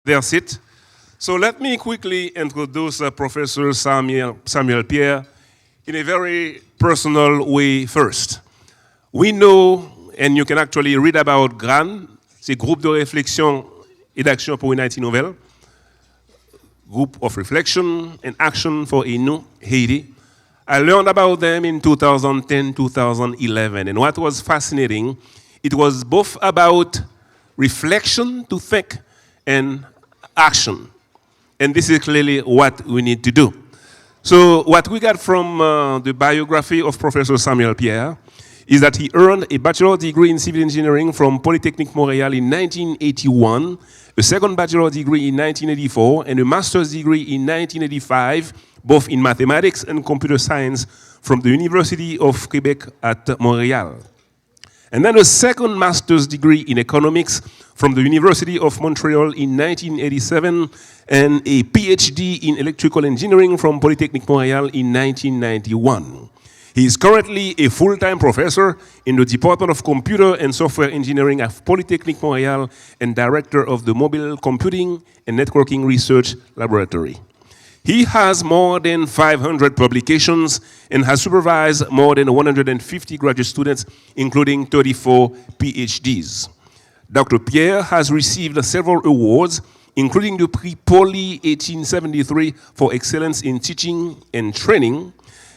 their seat. So let me quickly introduce Professor Samuel Pierre in a very personal way first. We know, and you can actually read about GRAN, c'est Groupe de réflexion et d'action pour une Haïti nouvelle, Group of Reflection and Action for a New Haiti. I learned about them in 2010, 2011, and what was fascinating, it was both about reflection to think and action. And this is clearly what we need to do. So what we got from the biography of Professor Samuel Pierre is that he earned a bachelor's degree in civil engineering from Polytechnique Montréal in 1981, a second bachelor's degree in 1984, and a master's degree in 1985, both in mathematics and computer science from the University of Quebec at Montréal. And then a second master's degree in economics from the University of Montreal in 1987, and a PhD in electrical engineering from Polytechnique Montréal in 1991. He is currently a full-time professor in the Department of Computer and Software Engineering at Polytechnique Montréal and director of the Mobile Computing and Networking Research Laboratory. He has more than 500 publications and has supervised more than 150 graduate students, including 34 PhDs. Dr. Pierre has received several awards, including the Prix Pauli 1873 for excellence in teaching and training.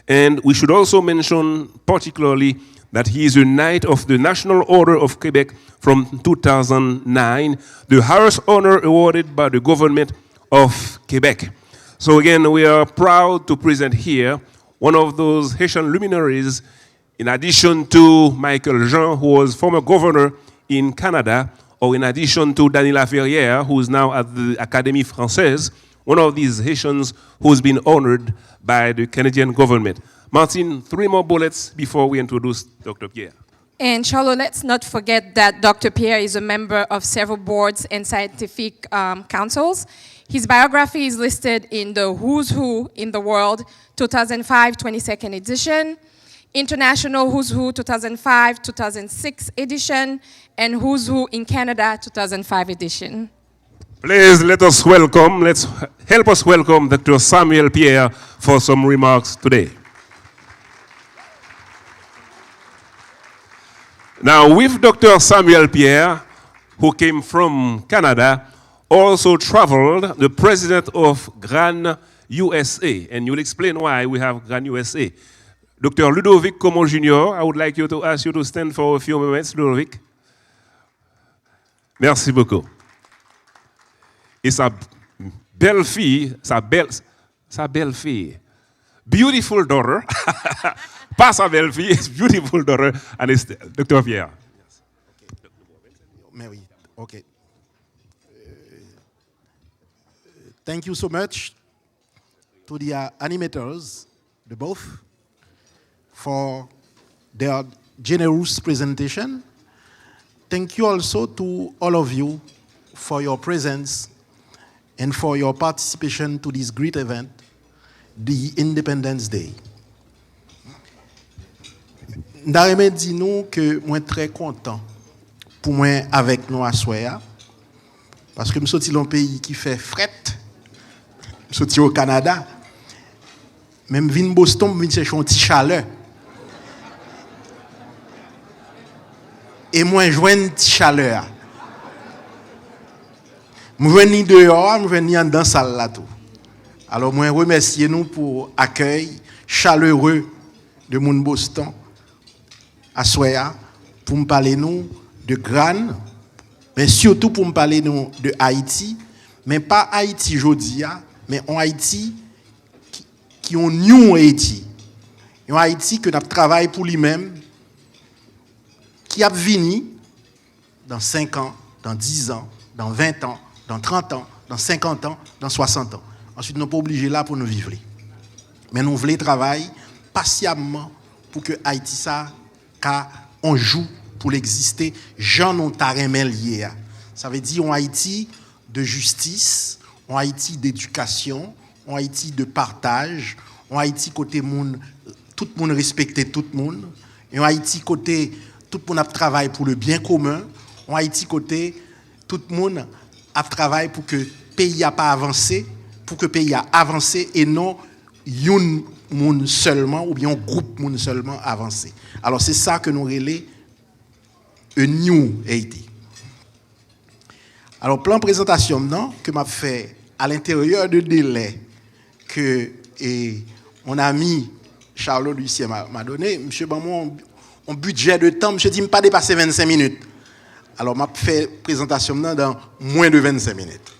And we should also mention particularly that he is a Knight of the National Order of Quebec from 2009, the highest honor awarded by the government of Quebec. So again, we are proud to present here one of those Haitian luminaries, in addition to Michael Jean, who was former governor in Canada, or in addition to Daniela Ferrière, who is now at the Académie Française, one of these Haitians who's been honored by the Canadian government. Martin, 3 more bullets before we introduce Dr. Pierre. And Charlotte, let's not forget that Dr. Pierre is a member of several boards and scientific councils. His biography is listed in the Who's Who in the World 2005 22nd edition, International Who's Who 2005 2006 edition, and Who's Who in Canada 2005 edition. Please let's help us welcome Dr. Samuel Pierre for some remarks today. Now, with Dr. Samuel Pierre, who came from Canada, also traveled the president of GRAN USA, and you'll explain why we have GRAN USA. Dr. Ludovic Comon Jr., I would like you to ask you to stand for a few moments, Ludovic. Merci beaucoup. Et sa belle-fille, beautiful daughter, pas sa belle-fille, it's beautiful daughter, and it's Dr. Pierre. Yes. Okay. Okay. Thank you so much to the animators, the both, for their generous presentation. Thank you also to all of you for your presence and for your participation to this great event, the Independence Day. Ndareme dit nous que moi très content pour moi avec nous à soya parce que je suis dans un pays qui fait fret. Je suis au Canada. Même vin Boston, je chercher un petit chaleur. Et moi je une petite chaleur. Je viens dehors, je viens dans la salle là tout. Alors moi remercie nous pour l'accueil chaleureux de mon Boston à Soya pour me parler nous de GRAN, mais surtout pour me parler nous de Haïti, mais pas Haïti aujourd'hui, mais en Haïti qui ont new Haïti. Un Haïti que nous travaillons pour lui-même, qui a venu dans 5 ans, dans 10 ans, dans 20 ans, dans 30 ans, dans 50 ans, dans 60 ans. Ensuite, nous ne sommes pas obligés là pour nous vivre. Mais nous voulons travailler patiemment pour que Haïti, ça, on joue pour l'exister. Jean non taremé lié. Ça veut dire en Haïti de justice, en Haïti d'éducation, en Haïti de partage, en Haïti côté monde, tout le monde respecter tout le monde. Et en Haïti côté tout le monde travaille pour le bien commun. En Haïti côté tout le monde a travaillé pour que le pays a pas avancé, pour que le pays a avancé et non un monde seulement ou bien un groupe monde seulement avancé. Alors c'est ça que nous relais un New Haiti. Alors plan présentation non que m'a fait à l'intérieur de délai que mon ami Charles Lucien m'a donné, monsieur Bamon, un budget de temps, monsieur dit pas dépasser 25 minutes. Alors m'a fait présentation dans moins de 25 minutes.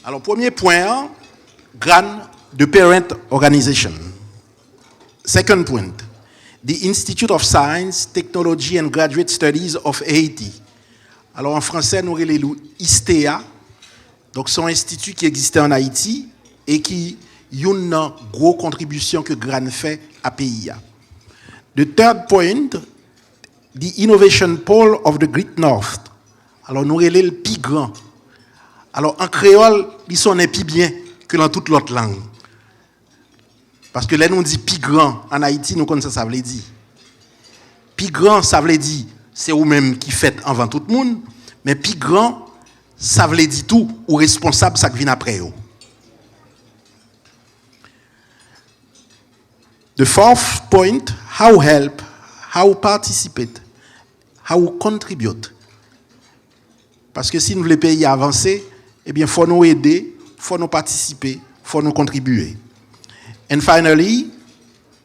Alors premier point, grant the parent organization. Second point, the Institute of Science, Technology and Graduate Studies of Haiti. Alors en français, nous relèvons ISTEA. Donc c'est un institut qui existait en Haïti et qui a une grosse contribution que GRAN fait à pays. The third point, the Innovation Pole of the Great North. Alors nous relèvons le plus grand. Alors en créole, ils sont plus bien que dans toute l'autre langue. Parce que là, nous dit plus grand en Haïti, nous connaissons ça, ça veut dire. Plus grand, ça veut dire, c'est vous-même qui faites avant tout le monde, mais plus grand, ça veut dire tout, ou responsable, ça qui vient après eux. The fourth point, how help, how participate, how contribute. Parce que si nous voulons pays avancer, eh bien, il faut nous aider, il faut nous participer, il faut nous contribuer. And finally,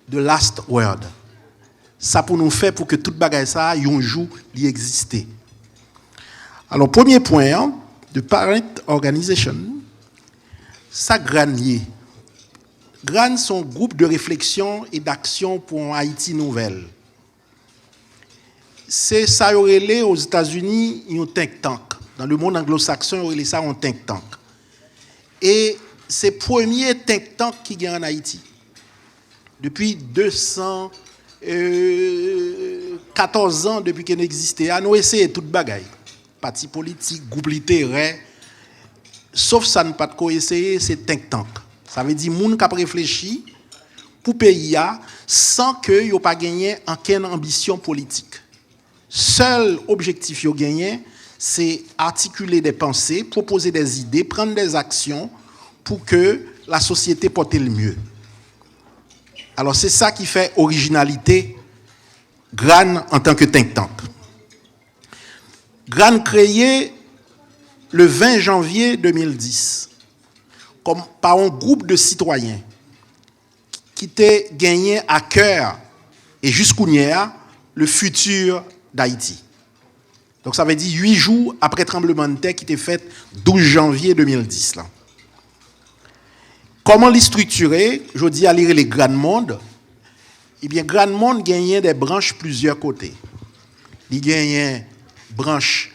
the last word. Ça pour nous faire pour que toute bagaille ça, un jour, y existe. Alors, premier point, the parent organization, ça granier. GRAN sont groupe de réflexion et d'action pour Haïti nouvelle. C'est ça relé aux États-Unis, un think tank. Dans le monde anglo-saxon, relé ça un think tank. Et c'est le premier think tank qui gagne en Haïti. Depuis 214 ans, depuis qu'il existait, nous essayons toute bagaille. Parti politique, groupe littéraire. Sauf ça, ne pas de quoi essayer, c'est think tank. Ça veut dire moun qui a réfléchi pour pays sans que yo pas gagné aucune ambition politique. Seul objectif yo gagné, c'est articuler des pensées, proposer des idées, prendre des actions pour que la société porte le mieux. Alors c'est ça qui fait originalité GRAN en tant que think tank. GRAN créé le 20 janvier 2010 comme par un groupe de citoyens qui était gagné à cœur et jusqu'au hier le futur d'Haïti. Donc ça veut dire 8 jours après le tremblement de terre qui était fait 12 janvier 2010 là. Comment les structurer? Je dis à lire les grands mondes. Eh bien, grand monde gagne des branches plusieurs côtés. Il gagne branche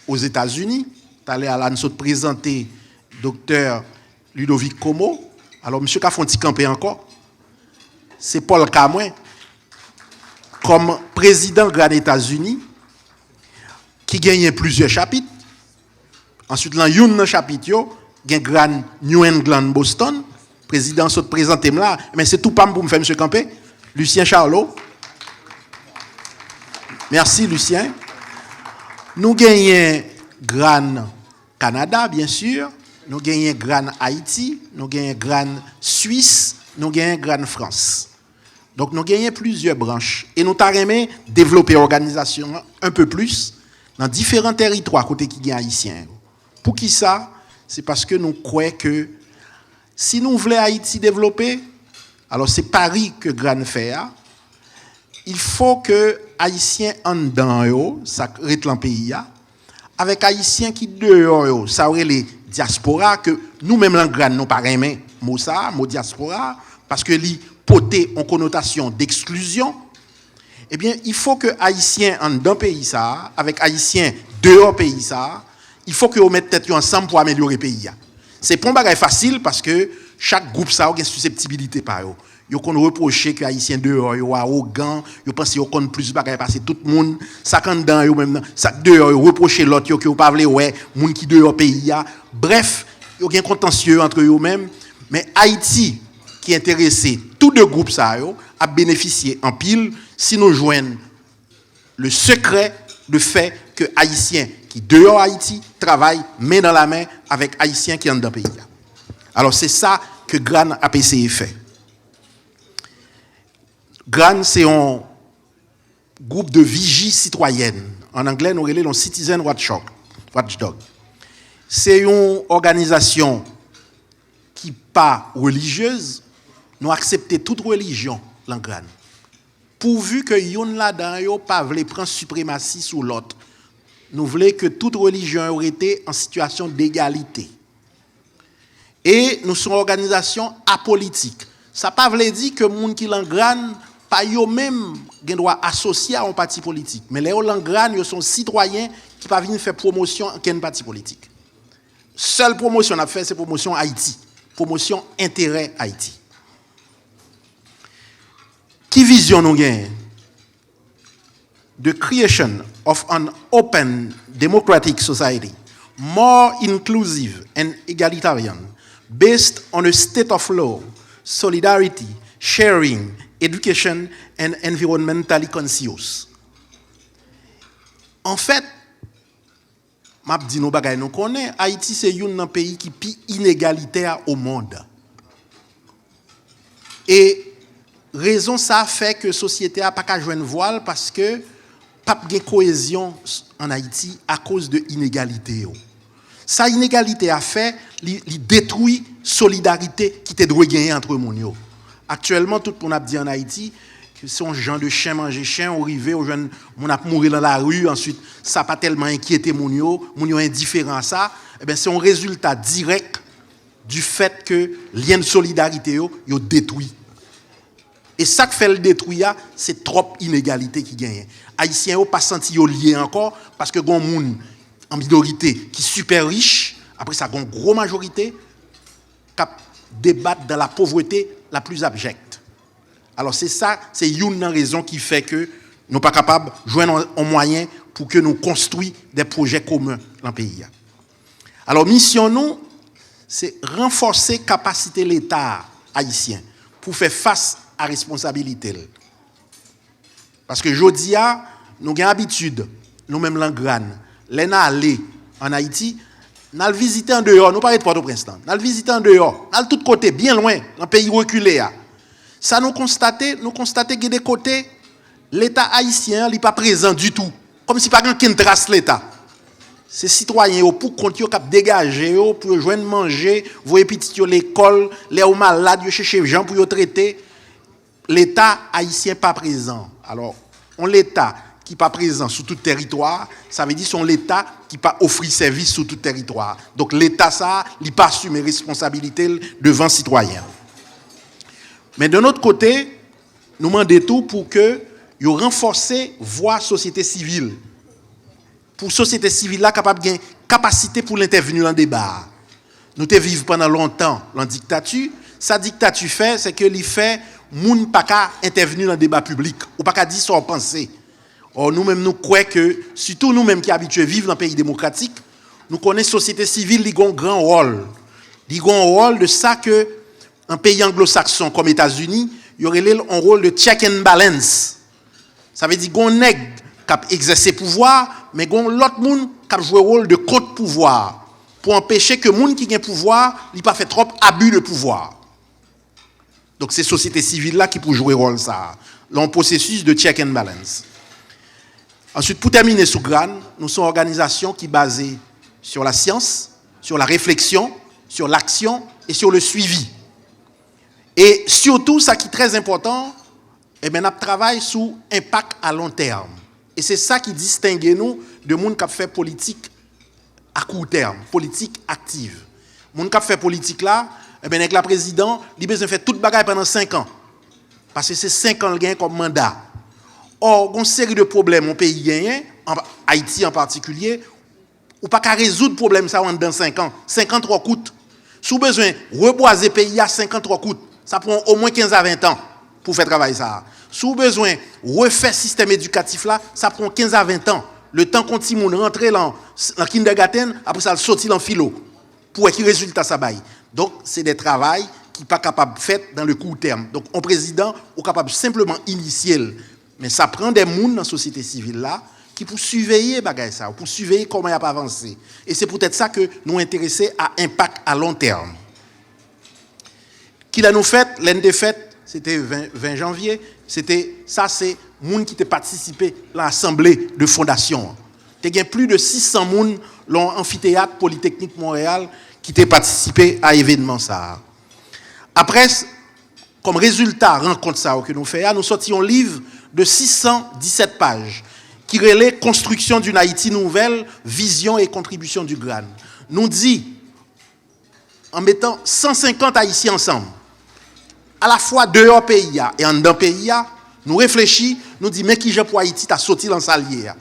aux États-Unis. Tu allé à la nous présenter docteur Ludovic Como. Alors, monsieur Kafonti campé encore. C'est Paul Camoin, comme président grand États-Unis, qui gagne plusieurs chapitres. Ensuite, dans un chapitre, il y a grand New England Boston. Président saute présenté là, mais c'est tout pas pour me faire monsieur Campé. Lucien Charlot. Merci Lucien. Nous gagnons Grand Canada bien sûr, nous gagnons Grand Haïti, nous gagnons Grand Suisse, nous gagnons Grand France. Donc nous gagnons plusieurs branches et nous t'arrêtons développer l'organisation un peu plus dans différents territoires côté qui gagnent haïtiens. Pour qui ça? C'est parce que nous croyons que si nous voulons Haïti développer, alors c'est Paris que Gran fait. Il faut que Haïtiens en dedans, ça reste le pays, avec Haïtiens qui dehors, ça aurait les diaspora, que nous-mêmes, en Gran, nous pas aimer mot ça, mot diaspora, parce que li poté en connotation d'exclusion. Eh bien, il faut que Haïtiens en dedans pays ça, avec Haïtiens dehors pays ça, il faut que vous mettez tête ensemble pour améliorer le pays. C'est pas un bagage facile parce que chaque groupe ça a une susceptibilité par eux. Yo kon reprocher que haïtien dehors yo arrogant, yo pense yo kon plus bagage parce que tout le monde ça kan dans yo même ça dehors yo reprocher l'autre yo que yo pas vle ouais, moun qui dehors pays a. Bref, yo gen contentieux entre eux même, mais Haïti qui est intéressé, tous deux groupes ça yo a bénéficié en pile si nous joignent le secret de fait que haïtien qui qui dehors Haïti travaille main dans la main avec Haïtiens qui sont dans le pays. Alors c'est ça que GRAN a essayé fait. GRAN, c'est un groupe de vigie citoyenne. En anglais, nous appelons Citizen Watchdog. C'est une organisation qui n'est pas religieuse. Nous acceptons toute religion dans GRAN. Pourvu que yon là-dedans yo pas vle prendre suprématie sur l'autre. Nous voulons que toute religion aurait été en situation d'égalité. Et nous sommes une organisation apolitique. Ça pas veut dire que moun qui l'engran pas yo même gen droit associé à un parti politique, mais les l'engran yo sont citoyens qui pas venir faire promotion à un parti politique. Seule promotion on a fait c'est promotion Haïti, promotion intérêt Haïti. Qui vision nous gagne? The creation of an open democratic society, more inclusive and egalitarian, based on a state of law, solidarity, sharing, education, and environmentally conscious. En fait, m'a dit nous bagay nous connaît, Haïti c'est un pays qui est plus inégalitaire au monde. Et raison ça fait que la société a pas qu'à joindre voile parce que pas de cohésion en Haïti à cause de l'inégalité. Sa inégalité a fait, il détruit la solidarité qui était droit gagner entre les gens. Actuellement, tout le monde a dit en Haïti que c'est un genre de chien manger chien, on arrive, on a mourir dans la rue, ensuite, ça n'a pas tellement inquiété les gens indifférents à ça. Eh bien, c'est un résultat direct du fait que le lien de solidarité est détruit. Et ça qui fait le détruire, c'est trop inégalité qui gagne. Haïtiens n'ont pas senti lié encore parce que les gens en minorité qui sont super riches, après ça, une grosse majorité qui débattent dans la pauvreté la plus abjecte. Alors c'est ça, c'est une raison qui fait que nous ne sommes pas capables de joindre un moyen pour que nous construisons des projets communs dans le pays. Alors mission nous, c'est renforcer la capacité de l'État haïtien pour faire face à la responsabilité. Parce que aujourd'hui, nous avons l'habitude, nous-mêmes l'engran, les allés en Haïti, nous allons visiter en dehors, nous parlons de Port-au-Prince, nous allons visiter en dehors, nous allons de tous côtés, bien loin, dans le pays reculé. Ça nous constate que des côtés, l'État haïtien n'est pas présent du tout, comme si pas quelqu'un trace l'État. Ces citoyens, pour compter, pour dégager, pour joindre manger, vous petits à l'école, les malades, vous cherchez les gens pour les traiter. L'État haïtien pas présent. Alors, on l'État qui pas présent sur tout territoire, ça veut dire son l'État qui pas offrir service sur tout territoire. Donc l'État ça, il pas assumer responsabilité devant citoyens. Mais de notre côté, nous demandons tout pour que yo renforcer voix société civile. Pour société civile là capable gain capacité pour l'intervenir dans le débat. Nous te vivons pendant longtemps en dictature, sa dictature fait c'est que il fait moun pas qu'à intervenir dans le débat public ou pas qu'à dire son pensée. Or nous-mêmes nous croyons que surtout nous-mêmes qui habitués à vivre dans un pays démocratique, nous connaissons la société civile qui a un grand rôle. Il a un rôle de ça que un pays anglo-saxon comme les États-Unis, il y aurait un rôle de check and balance. Ça veut dire qu'on nèg qui exercer pouvoir, mais qu'on l'autre monde qui joue le rôle de contre-pouvoir pour empêcher que monde qui a pouvoir, il pas fait trop abus de pouvoir. Donc c'est la société civile là qui peut jouer rôle ça, dans le processus de check and balance. Ensuite, pour terminer sous GRAN, nous sommes une organisation qui est basée sur la science, sur la réflexion, sur l'action et sur le suivi. Et surtout, ça qui est très important, eh bien, nous travaillons sur l'impact à long terme. Et c'est ça qui distingue nous de gens qui fait politique à court terme, politique active. Les gens qui fait politique là, eh bien, avec la présidente, il a besoin de faire toute bagaille pendant 5 ans. Parce que c'est 5 ans le gain comme mandat. Or, il y a une série de problèmes au pays gagnant, en Haïti en particulier, ou pas qu'à résoudre le problème ça dans 5 ans. 53 coûte. Si vous avez besoin de reboiser le pays à 53 coûte, ça prend au moins 15 à 20 ans pour faire travail ça. Si vous avez besoin de refaire le système éducatif là, ça prend 15 à 20 ans. Le temps continue de rentrer dans kindergarten, après ça sortir dans philo. Pour qu'il résultat ça baille. Donc, c'est des travaux qui ne sont pas capables de faire dans le court terme. Donc, un président est capable simplement initier. Mais ça prend des gens dans la société civile là qui pour surveiller bagay ça, pour surveiller comment il a avancé. Et c'est peut-être ça que nous intéressons à impact à long terme. Qu'il a nous fait, l'année de fête, c'était 20 janvier, c'est moun qui t'a participé à l'assemblée de fondation. Il y a plus de 600 moun dans l'amphithéâtre Polytechnique Montréal qui t'a participé à l'événement ça. Après, comme résultat rencontre ça que nous faisons, nous sortions un livre de 617 pages qui relève Construction d'une Haïti nouvelle, vision et contribution du GRAN. Nous dit, en mettant 150 Haïtiens ensemble, à la fois dehors pays et en dedans pays, nous réfléchissons, nous disons, mais qui j'ai pour Haïti t'a sorti dans sa lière,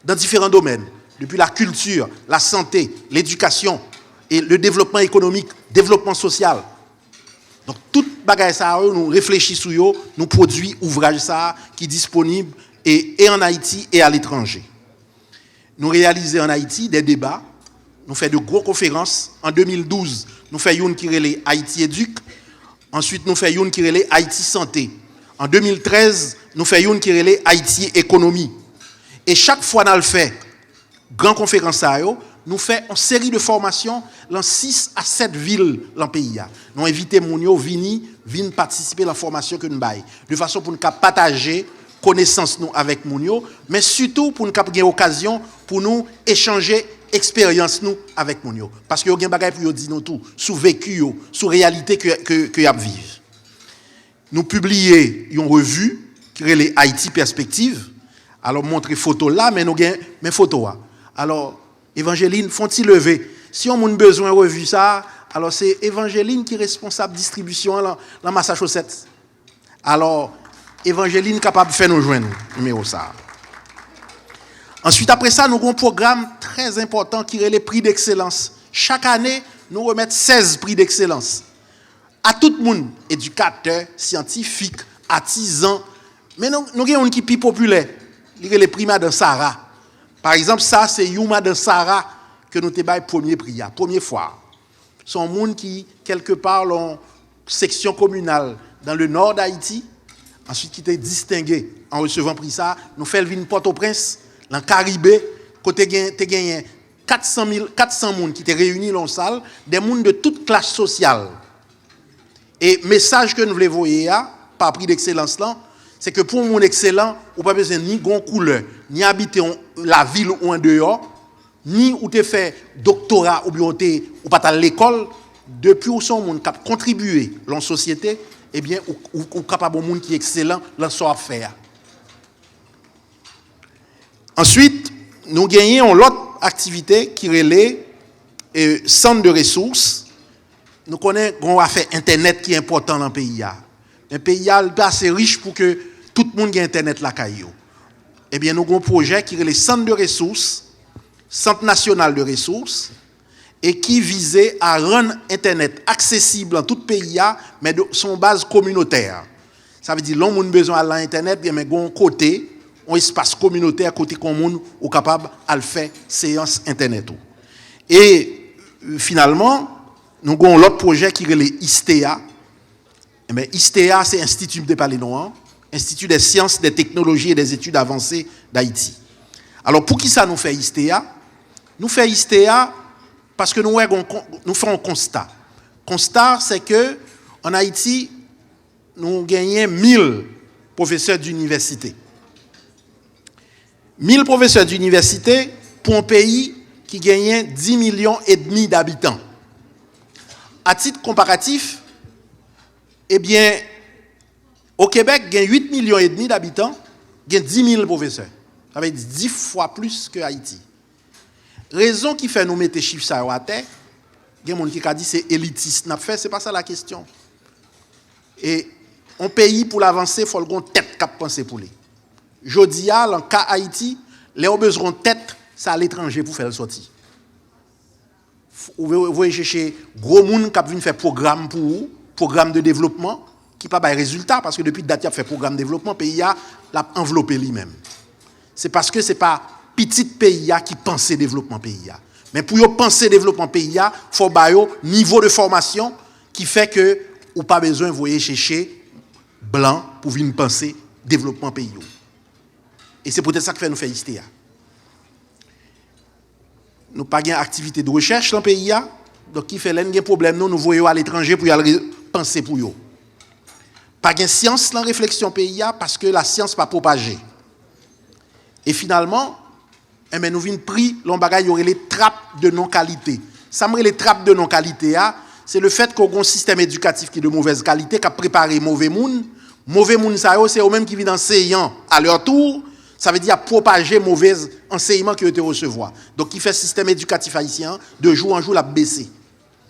dans différents domaines, depuis la culture, la santé, l'éducation, et le développement économique, développement social. Donc, tout bagage ça, nous réfléchissons sur eux, nous produisons ouvrage ça qui est disponible et en Haïti et à l'étranger. Nous réalisons en Haïti des débats, nous faisons de grosses conférences. En 2012, nous faisons une qui relève Haïti Éduc. Ensuite, nous faisons une qui relève Haïti Santé. En 2013, nous faisons une qui relève Haïti Économie. Et chaque fois qu'on le fait, grande conférence, nous faisons une série de formations dans 6 à 7 villes dans le pays. Nous invitons les gens venir participer à la formation que nous avons. De façon pour nous partager connaissances nous avec les gens, mais surtout pour nous avoir l'occasion pour nous échanger expérience nous avec les gens. Parce que nous avons des choses pour dire nous tout, sur vécu, sur réalité que nous vivons. Nous publions une revue qui est les Haïti Perspective. Alors, montrer photo là, mais nous avons mes photos. Alors, Évangéline, font-ils lever? Si on a besoin de revue ça, alors c'est Évangéline qui est responsable de distribution dans Massachusetts. Alors, Évangéline est capable de faire nous joindre, numéro ça. Ensuite, après ça, nous avons un programme très important qui est les prix d'excellence. Chaque année, nous remettons 16 prix d'excellence. À tout le monde, éducateurs, scientifiques, artisans, mais nous avons un qui est plus populaire. Les prix Madame Sarah. Par exemple, ça, c'est Yuma de Sarah que nous avons le premier prix, la première fois. C'est un monde qui, quelque part, en section communale dans le nord d'Haïti, ensuite qui était distingué en recevant prix ça, nous faisons venir Port-au-Prince, dans le Caribé, côté gagné 400 personnes qui étaient réunis dans la salle, des gens de toute classe sociale. Et le message que nous voulons voir, par prix d'excellence là, c'est que pour un monde excellent, on n'a pas besoin ni de couleur, ni habiter la ville ou en dehors, ni ou te fait doctorat ou bien ou pas à l'école, depuis où son monde qui contribuer dans la société, eh bien, ou capable de monde qui est excellent dans son affaire. Ensuite, nous gagnons l'autre activité qui relève centre de ressources. Nous connaissons qu'on va faire Internet qui est important dans le pays. Un pays est assez riche pour que tout le monde ait Internet là caillou. Eh bien, nous avons un projet qui est le centre de ressources, centre national de ressources, et qui visait à rendre Internet accessible dans tout le pays, mais de son base communautaire. Ça veut dire que l'on a besoin d'Internet, mais un côté, un espace communautaire, côté commun, ou capable de faire séance Internet. Et finalement, nous avons l'autre projet qui est le ISTEA. Mais ISTEA, c'est Institut de Palénois, Institut des sciences, des technologies et des études avancées d'Haïti. Alors, pour qui ça nous fait ISTEA? Nous faisons ISTEA parce que nous faisons un constat. Constat, c'est que en Haïti, nous gagnons 1000 professeurs d'université. 1000 professeurs d'université pour un pays qui gagne 10,5 millions d'habitants. À titre comparatif, eh bien, au Québec, il y a 8,5 millions d'habitants, il y a 10 000 professeurs. Ça veut dire 10 fois plus que Haïti. Raison qui fait nous mettre les chiffres à terre, il y a des gens qui ont dit que c'est élitiste. Ce n'est pas ça la question. Et un pays, pour l'avancer, il faut une tête qui pense pour lui. Je dis, dans le cas Haïti, les gens ont besoin de tête, c'est à l'étranger pour faire le sortir. Vous voyez chercher gros monde qui viennent faire programme pour vous, programme de développement, qui n'a pas de résultat, parce que depuis date, il a fait programme de développement, le pays a enveloppé lui-même. C'est parce que ce n'est pas petit pays qui pense développement pays. Mais pour penser développement pays, il faut avoir un niveau de formation qui fait que vous n'avez pas besoin de voyer chercher blanc pour venir penser développement pays. Et c'est peut-être ça que fait nous faire ISTEA. nous pas gain activité de recherche dans le pays. Donc, qui fait l'un problème, nous voyons à l'étranger pour y aller penser pour eux. Pas gain science dans la réflexion pays parce que la science pas propagée. Et finalement, nous venons pris l'embagage, il y aurait les trappes de non-qualité. Ça me les trappes de non-qualité, c'est le fait qu'on a un système éducatif qui est de mauvaise qualité, qui a préparé mauvais monde. Mauvais monde, c'est eux-mêmes qui viennent enseignant à leur tour. Ça veut dire propager mauvais enseignement qu'ils ont recevoir. Donc, qui fait système éducatif haïtien, de jour en jour, la baisser.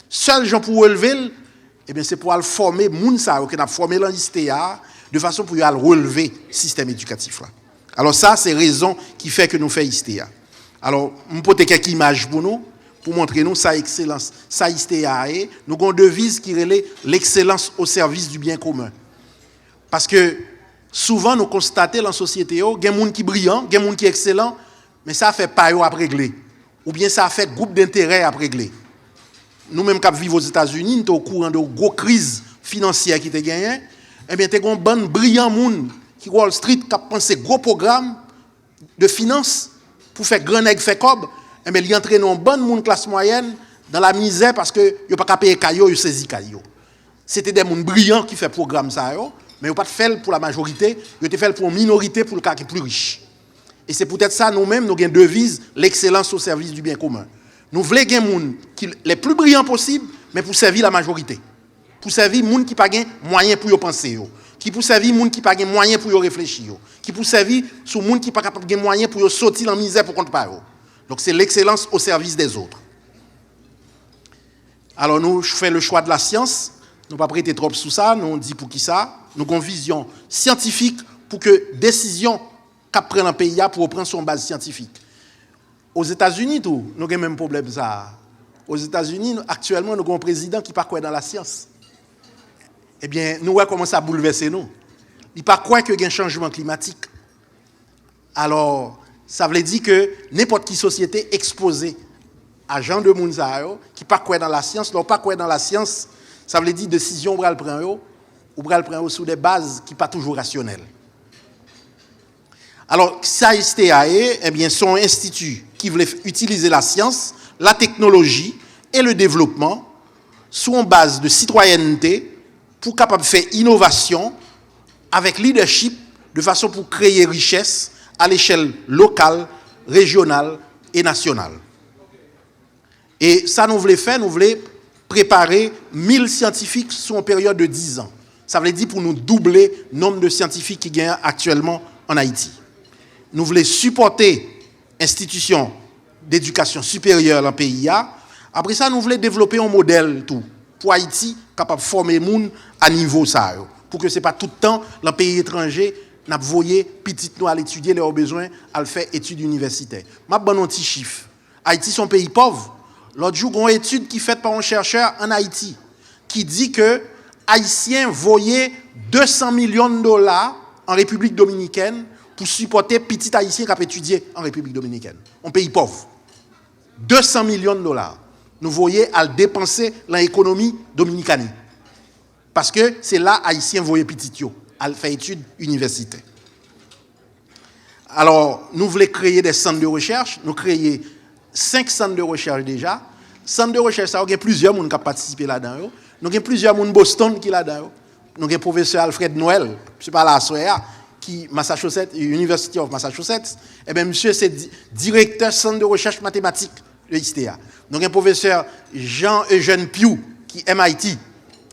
Seul gens pour relever, c'est pour former moun sa qui a formé l'ISTA de façon pour relever le système éducatif là. Alors ça c'est raison qui fait que nous faisons ISTA. Alors on peut quelques images pour nous pour montrer nous sa excellence, ça ISTA est, nous avons une devise qui relève l'excellence au service du bien commun. Parce que souvent nous constatons dans la société, il y a des gens qui sont brillants, des gens qui sont excellents, mais ça fait pas à régler ou bien ça fait groupe d'intérêt à régler. Nous-mêmes qui vivons aux États-Unis, nous sommes au courant de grosses crises financières qui ont gagné. Eh bien, nous avons un bon brillant monde qui Wall Street qui a pensé gros programme de finances pour faire grand nègre fait cob. Eh bien, il entraîne un bon monde classe moyenne dans la misère parce que il pas payer caillou, il saisi caillou. C'était des gens brillants qui fait programme ça mais ils pas fait pour la majorité, ils ont fait pour une minorité pour le cas qui est plus riche. Et c'est peut-être ça nous-mêmes nous avons une devise l'excellence au service du bien commun. Nous voulons des gens les plus brillants possibles, mais pour servir la majorité. Pour servir les gens qui n'ont pas de moyens pour penser. Qui pour servir les gens qui n'ont pas de moyens pour réfléchir. Qui pour servir les gens qui n'ont pas de moyens pour sortir dans la misère pour compte pas. Donc c'est l'excellence au service des autres. Alors nous faisons le choix de la science. Nous ne pas prêter trop sous ça. Nous dit pour qui ça. Nous avons une vision scientifique pour que décision qu'a prend un pays pour prendre son base scientifique. Aux États-Unis, nous avons le même problème. Ça. Aux États-Unis, actuellement, nous avons un président qui ne croit pas dans la science. Eh bien, nous voyons comment ça bouleverser nous. Il ne croit pas qu'il y a un changement climatique. Alors, ça veut dire que n'importe quelle société exposée à gens de Mounzao qui ne croit pas dans la science, ne pas croire dans la science, ça veut dire décision ou prendre sous des bases qui ne sont pas toujours rationnelles. Alors, SAISTAE, eh bien, sont un institut qui voulait utiliser la science, la technologie et le développement sous une base de citoyenneté pour capable faire innovation avec leadership de façon pour créer richesse à l'échelle locale, régionale et nationale. Et ça, nous voulons faire, nous voulons préparer 1000 scientifiques sur une période de 10 ans. Ça veut dire pour nous doubler le nombre de scientifiques qui gagnent actuellement en Haïti. Nous voulons supporter l'institution d'éducation supérieure dans le pays. Après ça, nous voulons développer un modèle tout pour Haïti capable de former les gens à niveau ça. Pour que ce n'est pas tout le temps dans le pays étranger, nous voyons petit nous à l'étudier leurs besoins, à faire études universitaires. Je vais vous donner un petit chiffre. Haïti est un pays pauvre. L'autre jour, il y a une étude qui est faite par un chercheur en Haïti qui dit que Haïtiens voyaient 200 millions de dollars en République dominicaine pour supporter petit Haïtien qui a étudié en République dominicaine. Un pays pauvre. 200 millions de dollars. Nous voyons à le dépenser dans l'économie dominicaine. Parce que c'est là Haïtien voyait petit yo, à faire études universitaires. Alors, nous voulons créer des centres de recherche. Nous créons 5 centres de recherche déjà. Centres de recherche, ça, il y a plusieurs personnes qui ont participé là-dedans. Nous avons plusieurs personnes de Boston qui sont là-dedans. Nous avons le professeur Alfred Noël, je ne suis pas là à Soya, qui Massachusetts, University of Massachusetts. Eh bien, monsieur, c'est directeur centre de recherche mathématique de l'ISTA. Nous avons un professeur Jean-Eugène Piou, qui est MIT,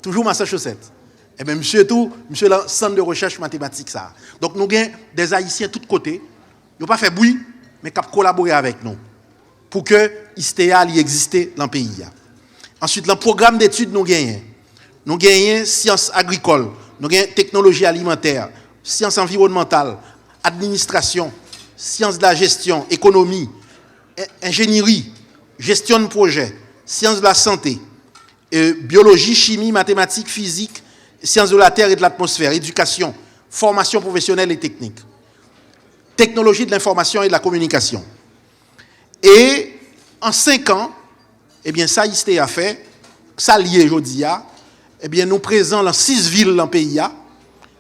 toujours Massachusetts. Eh bien, monsieur, le centre de recherche mathématique, ça. Donc, nous avons des Haïtiens de tous côtés. Ils n'ont pas fait bruit, mais qui ont collaboré avec nous pour que l'ISTA existe dans le pays. Ensuite, le programme d'études, nous gagnons. Nous gagnons sciences agricoles, nous gagnons technologie alimentaire, sciences environnementales, administration, sciences de la gestion, économie, ingénierie, gestion de projet, sciences de la santé, biologie, chimie, mathématiques, physique, sciences de la terre et de l'atmosphère, éducation, formation professionnelle et technique, technologie de l'information et de la communication. Et en 5 ans, eh bien, ça, il a fait, ça lié aujourd'hui, eh bien, nous présents dans 6 villes dans le pays,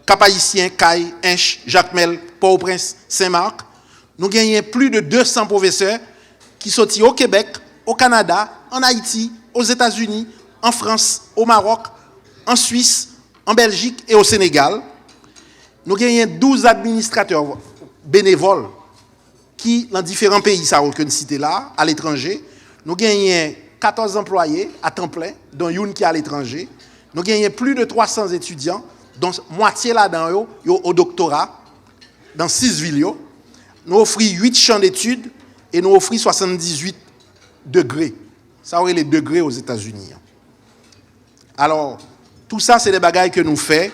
Cap-Haïtien, Caille, Inche, Jacmel, Port-au-Prince, Saint-Marc. Nous gagnons plus de 200 professeurs qui sorti au Québec, au Canada, en Haïti, aux États-Unis, en France, au Maroc, en Suisse, en Belgique et au Sénégal. Nous avons 12 administrateurs bénévoles qui, dans différents pays, ça n'a cité là, à l'étranger. Nous avons 14 employés à temps plein, dont une qui est à l'étranger. Nous avons plus de 300 étudiants, dont moitié là-dedans au doctorat, dans 6 villes. Nous offrons 8 champs d'études et nous offrons 78 degrés. Ça aurait les degrés aux États-Unis. Alors, tout ça, c'est des bagailles que nous faisons.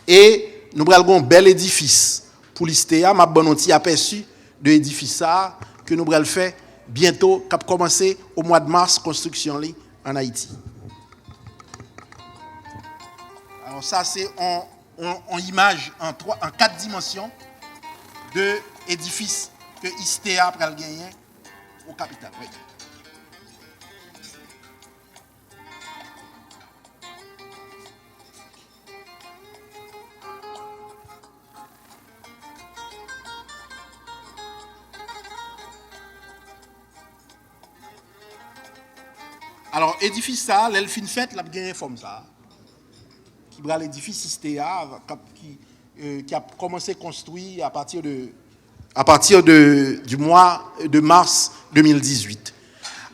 Et nous avons un bel édifice pour l'ISTEA. Je vais vous aperçu de l'édifice que nous allons faire bientôt, qui a commencé au mois de mars, construction en Haïti. Alors ça, c'est en image en 4 dimensions de l'édifice que ISTEA va gagner au capital. Oui. Alors, l'édifice, ça, l'elfine fête, l'a gagné forme ça. Qui bras l'édifice ISTEA, qui a commencé à construire à partir du mois de mars 2018.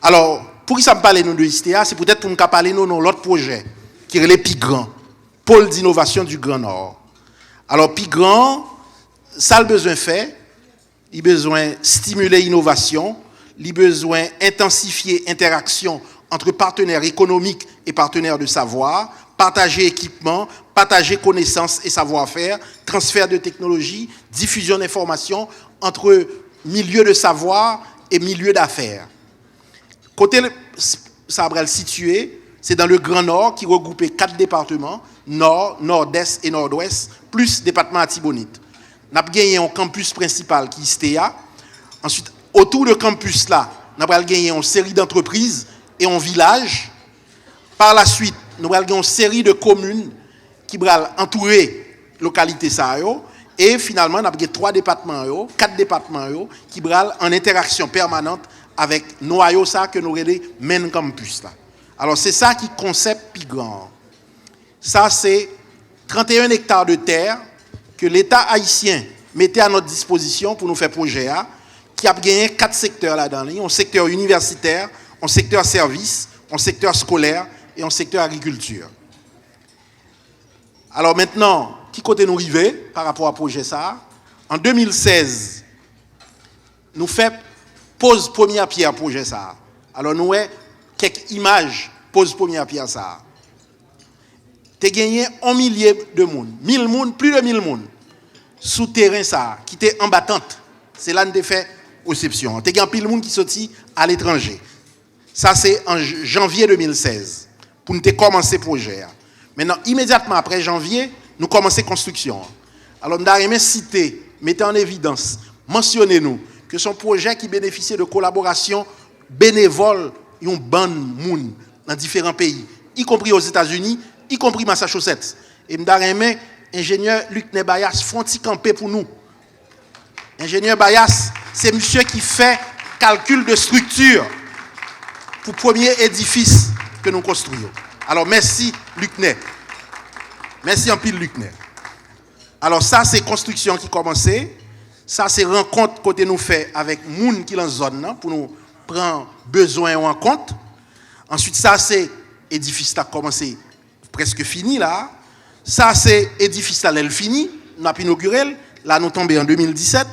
Alors, pour qui ça me parle de ISTEA, c'est peut-être pour me parler de l'autre projet, qui est le PIGRAN, Pôle d'innovation du Grand Nord. Alors, PIGRAN, ça a besoin de faire, il a besoin de stimuler l'innovation, il a besoin d'intensifier l'interaction entre partenaires économiques et partenaires de savoir, partager équipements, partager connaissances et savoir-faire, transfert de technologies, diffusion d'informations entre milieux de savoir et milieux d'affaires. Côté Sabral situé, c'est dans le Grand Nord qui regroupe 4 départements, Nord, Nord-Est et Nord-Ouest, plus département Atibonite. Nous avons gagné un campus principal qui est ISTEA. Ensuite, autour du campus là, nous avons gagné une série d'entreprises et un village. Par la suite, nous avons une série de communes qui vont entourer la localité. Et finalement, nous avons 3 départements, 4 départements qui vont en interaction permanente avec noyau que nous avons main campus. Là. Alors, c'est ça qui est le concept PIGRAN. Ça, c'est 31 hectares de terre que l'État haïtien mettait à notre disposition pour nous faire projet, qui a gagné 4 secteurs là-dedans. Un secteur universitaire, un secteur service, un secteur scolaire et un secteur agriculture. Alors maintenant, qui côté nous arriver par rapport à projet ça? En 2016, nous faisons pose première pierre projet ça. Alors nous avons quelques images pose première pierre ça. Tu as gagné 1 millier de monde, 1000 monde, plus de 1000 monde sous terrain ça qui était en battante. C'est là que nous fait réception. Tu as gagné pile monde qui sorti à l'étranger. Ça, c'est en janvier 2016, pour nous commencer le projet. Maintenant, immédiatement après janvier, nous commençons la construction. Alors, nous avons cité, mettez en évidence, mentionnez-nous que son projet qui bénéficie de collaboration bénévole et une bonne monde dans différents pays, y compris aux États-Unis, y compris Massachusetts. Et nous avons ingénieur Luc Nebayas, fronti campé pour nous. Ingénieur Bayas, c'est monsieur qui fait calcul de structure pour le premier édifice que nous construisons. Alors, merci, Luc Ney. Merci en pile, Luc Ney. Alors, ça, c'est construction qui commençait. Ça, c'est rencontre côté nous fait avec les gens qui sont dans la zone pour nous prendre besoin en compte. Ensuite, ça, c'est édifice qui a commencé presque fini là. Ça, c'est édifice là, elle fini. Nous avons inauguré. Là, nous tombons en 2017.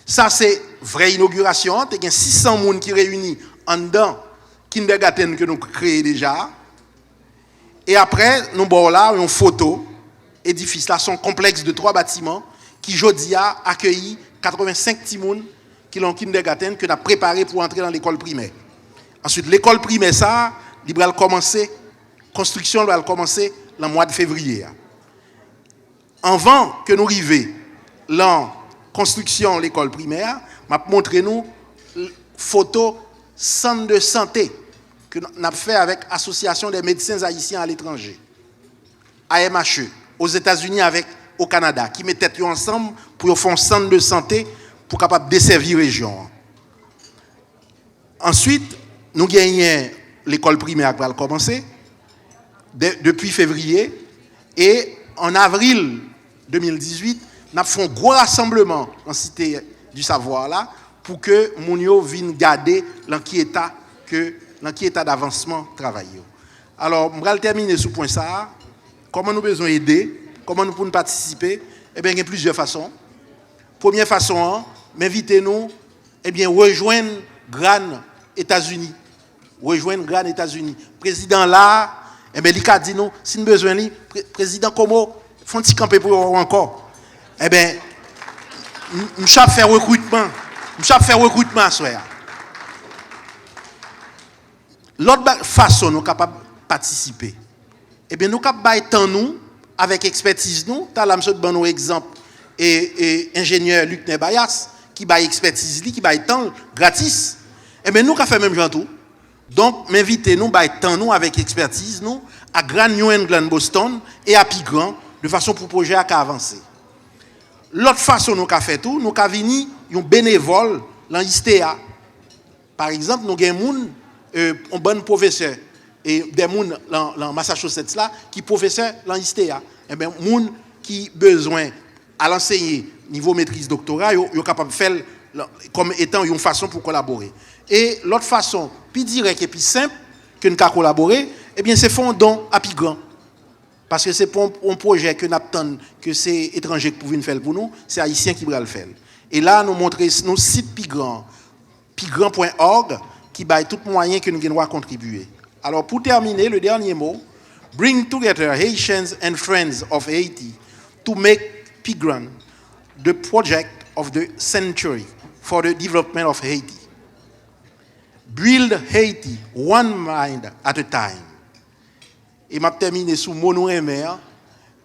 Ça, c'est vraie inauguration. Il y a 600 personnes qui réunis en dedans kindergarten que nous créons déjà. Et après, nous avons là une photo. Édifice là, son complexe de 3 bâtiments qui, aujourd'hui, a accueilli 85 petits moun qui l'ont kindergarten que nous avons préparé pour entrer dans l'école primaire. Ensuite, l'école primaire, ça, la construction va commencer le mois de février. Avant que nous arrivions dans construction de l'école primaire, je vais montrer nous photo centre de santé que nous avons fait avec l'Association des médecins haïtiens à l'étranger, AMHE, aux États-Unis avec au Canada, qui mettent ensemble pour faire un centre de santé pour capable desservir la région. Ensuite, nous gagnons l'école primaire qui va commencer depuis février. Et en avril 2018, nous avons fait un gros rassemblement en Cité du Savoir là pour que Mounio vienne garder l'enquête d'avancement travail. Alors, je vais terminer sur ce point ça. Comment nous besoin aider? Comment nous pouvons participer? Eh bien, il y a plusieurs façons. Première façon, m'inviter nous, eh bien, rejoindre Grand États-Unis. Rejoindre Grand États-Unis. Président là, eh bien, il a dit nous, si nous besoin lui, président Como, font-ils camper pour encore? Eh bien, nous savons faire recrutement. Nous savons faire recrutement, soir. L'autre façon, nous sommes capables de participer. Eh bien, nous sommes capables de nous, avec expertise, nous, tu as là, monsieur, bon exemple, et ingénieur Luc Nebayas, qui a expertise, qui a temps gratis. Eh bien, nous avons fait même genre tout. Donc, m'invitez nous, temps nous, avec expertise, nous, à Grand New England, Boston, et à Pigran, de façon pour le projet à avancer. L'autre façon, nous avons fait tout, nous avons venu, un bénévole dans l'ISTEA. Par exemple, nous avons un bon professeur et des gens dans Massachusetts là qui professeur dans l'ISTEA. Eh bien, des gens qui besoin à l'enseigner niveau maîtrise doctorat, ils sont capables de faire comme étant une façon pour collaborer. Et l'autre façon, plus directe et plus simple que nous avons collaboré, eh bien, c'est faire un don à plus grand. Parce que c'est pour un projet que nous attendons que c'est étranger qui peuvent faire pour nous, c'est haïtien qui va le faire. Et là, nous montrons nos sites pigrand.org, qui baille tout moyen que nous devons contribuer. Alors, pour terminer, le dernier mot, bring together Haitians and friends of Haiti to make Pigran the project of the century for the development of Haiti. Build Haiti one mind at a time. Et m'a terminé sous mon aimé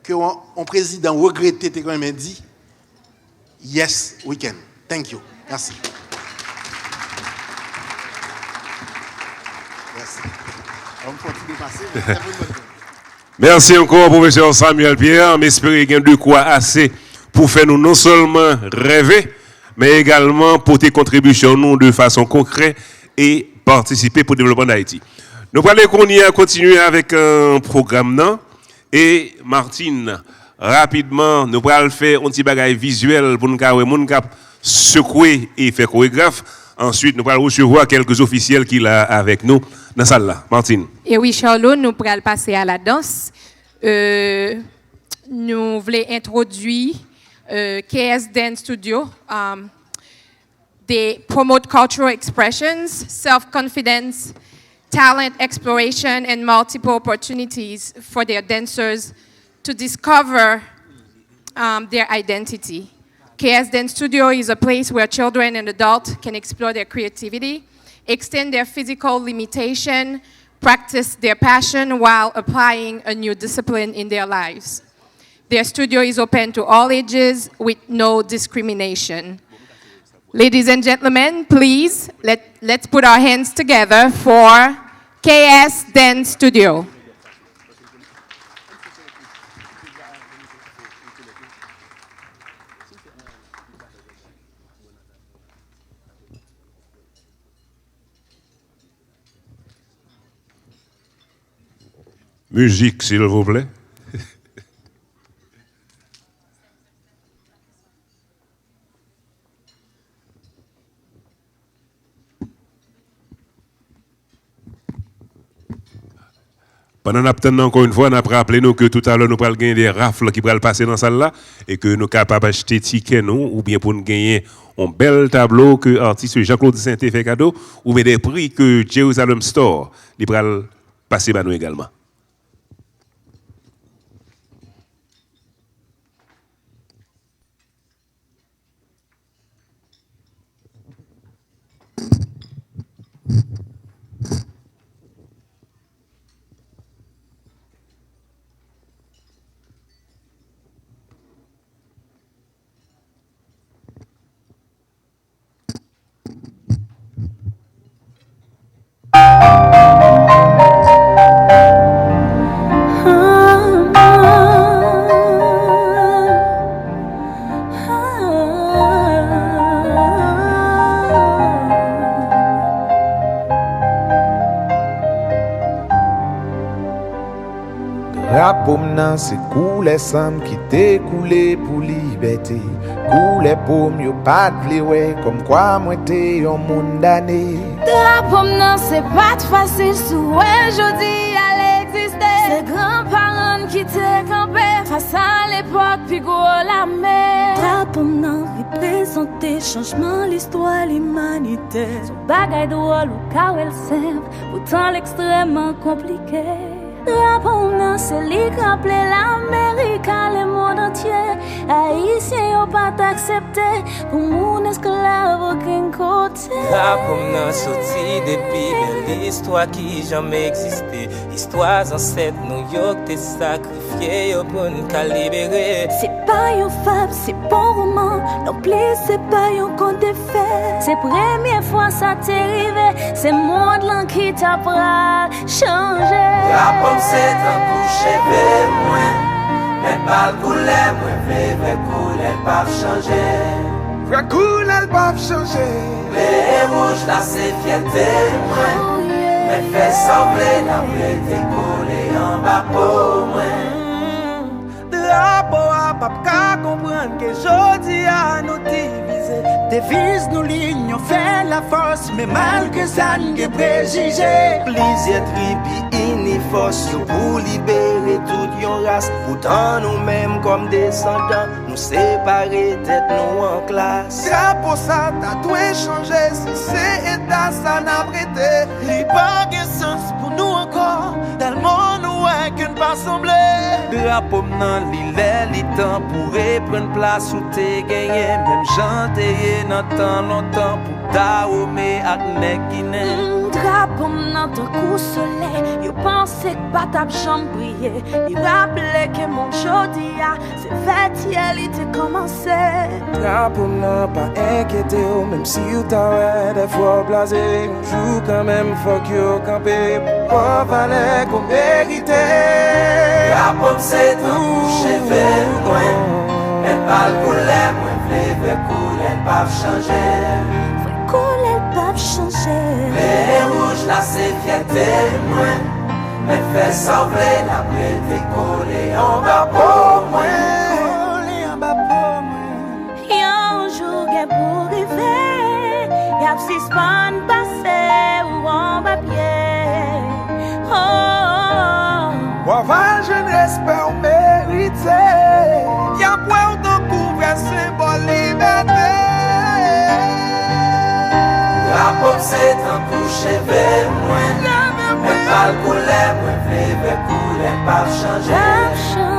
que un président regretté te quand même dit yes we can. Thank you. Merci. Merci. On continue de passer. Merci encore, professeur Samuel Pierre. J'espère qu'il y a de quoi assez pour faire nous non seulement rêver, mais également porter contribution nous de façon concrète et participer pour le développement d'Haïti. Nous allons continuer avec un programme non et Martine rapidement nous allons faire un petit bagage visuel pour nous secouer et faire chorégraphe. Ensuite nous allons recevoir quelques officiels qui sont avec nous dans la salle là. Martine. Et oui, Charlot, nous allons passer à la danse. Nous voulons introduire KS Dance Studio. They promote cultural expressions, self-confidence, talent exploration, and multiple opportunities for their dancers to discover their identity. KS Dance Studio is a place where children and adults can explore their creativity, extend their physical limitation, practice their passion while applying a new discipline in their lives. Their studio is open to all ages with no discrimination. Ladies and gentlemen, please, let's put our hands together for KS Dance Studio. Musique, s'il vous plaît. Pendant l'attente encore une fois, on a rappelé nous que tout à l'heure nous allons gagner des rafles qui vont passer dans cette salle là et que nous sommes capables d'acheter tickets nous ou bien pour nous gagner un bel tableau que l'artiste Jean-Claude Sainté fait cadeau ou bien des prix que Jerusalem Store va passer par nous également. Drapeau m'nan c'est coulé sam qui t'est coulé pour liberté. Coulé pour mieux pas de ouais comme quoi moi t'es un monde d'année. Drapeau m'nan c'est pas facile sous ouais jodi à l'exister. C'est grands-parents qui t'est campé face à l'époque puis go la mer. Drapeau m'nan représenter changement l'histoire l'humanité. Son bagaille drôle ou kawel simple pourtant l'extrêmement compliqué. Drapeau m'nan c'est li rappelé l'Amérique à le monde entier. Haïtiens y'ont pas accepté pour mon esclave aucun côté. Drapeau m'nan sorti depuis belle histoire qui jamais existé. Histoire ancêtre New York t'es sacrifié pour nous libérer. C'est pas une fable, c'est bon roman. Non plus c'est pas un conte de fées. C'est première fois ça t'est arrivé. C'est monde là qui t'a pral changé. Drapeau c'est un coucher vers moi. Mais pas couler, moi vivre couler pas changer. Vrai couler pas changer. Les rouges là c'est fierté moi. Mais fais sembler la pluie décoller en bas pour moi. Drapeau a pas comprendre que jodi a nous diviser. Devise nous lignes, on fait la force, mais malgré ça nous préjugés. Plusieurs tribus unis force pour libérer toute yon race. Pourtant nous-mêmes comme descendants, nous séparer tête nous en classe. Drapeau ça t'a tout échangé, si c'est état ça n'a prêté. Il pas de sens pour nous encore, dans le monde où est qu'une pas semblé. Drapeau m'nan li lè li temps pour prendre place où t'es gagné. Même chanter dans temps longtemps pour ta mais ak nèg Guinée. Drapeau m'nan ton coup soleil. Yo pensé que pas t'a jambe briller. Il rappelait que mon jodi a c'est fête hier il t'est commencé. Drapeau m'nan pas inquiété même si ou ta ouais des fois blasé. Joue quand même faut que yo camper. Pour valer qu'on mérite. Drapeau c'est un coucher vers moi. Mais pas couler, moi vivre couler pas changer. Couler pas changer. Les rouges là c'est fierté moi. Mais fais sembler la pluie décoller en bas pour moi. Coller en bas pour moi. Yon jour qu'est pour arriver. Y'a six pannes passées ou en papier. Oh, oh, oh. Avant je ne respect ou mérité. Y'a point où ton couvre symbole liberté. Drapeau c'est un coucher vers moi. Mais pas couler, moi vivre couler pas changer.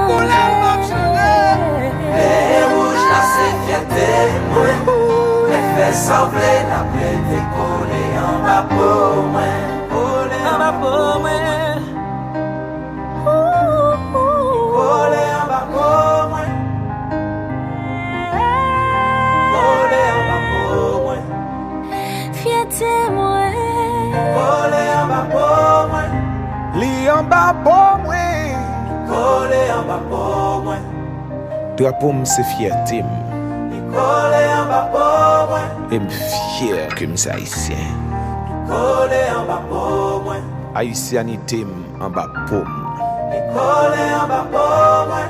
Couler pas changer. Les rouges là c'est fierté moi. Mais fais sembler la pluie décoller en bas pour moi. Coller en bas pour moi. Coller en bas pour moi. Coller en bas pour moi. Fierté moi. Coller en bas pour moi. Li en bas pour moi. Coller en bas pour moi. Drapeau c'est fierté. Coller en bas pour moi. Et fier que m'sa haïtien. Coller en bas pour moi. Haïtianité en bas pomme. Coller en bas pour moi.